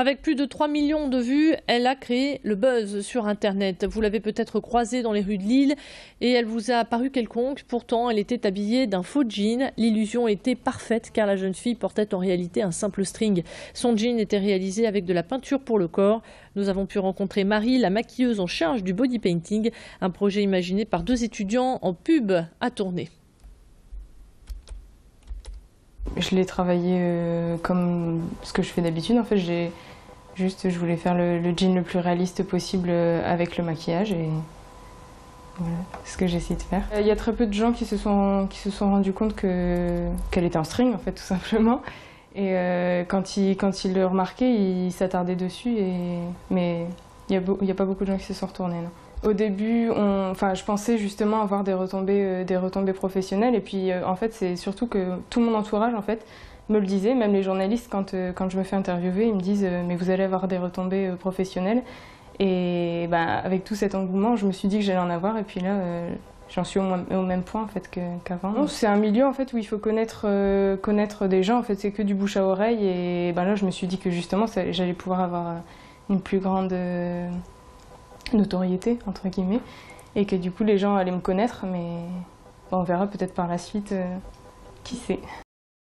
Avec plus de 3 millions de vues, elle a créé le buzz sur Internet. Vous l'avez peut-être croisée dans les rues de Lille et elle vous a apparu quelconque. Pourtant, elle était habillée d'un faux jean. L'illusion était parfaite car la jeune fille portait en réalité un simple string. Son jean était réalisé avec de la peinture pour le corps. Nous avons pu rencontrer Marie, la maquilleuse en charge du body painting, un projet imaginé par 2 étudiants en pub à tourner. Je l'ai travaillé comme ce que je fais d'habitude. En fait, je voulais faire le jean le plus réaliste possible avec le maquillage et voilà, c'est ce que j'ai essayé de faire. Il y a très peu de gens qui se sont rendus compte qu'elle était en string, en fait, tout simplement. Et quand ils le remarquaient, ils s'attardaient dessus. Mais il n'y a pas beaucoup de gens qui se sont retournés, non. Au début, je pensais justement avoir des retombées professionnelles. Et puis, en fait, c'est surtout que tout mon entourage, en fait, me le disait. Même les journalistes, quand je me fais interviewer, ils me disent mais vous allez avoir des retombées professionnelles. Et avec tout cet engouement, je me suis dit que j'allais en avoir. Et puis là, j'en suis au même point en fait qu'avant. C'est un milieu en fait où il faut connaître des gens. En fait, c'est que du bouche à oreille. Et là, je me suis dit que justement, j'allais pouvoir avoir une plus grande notoriété entre guillemets, et que du coup les gens allaient me connaître, mais on verra peut-être par la suite, qui sait.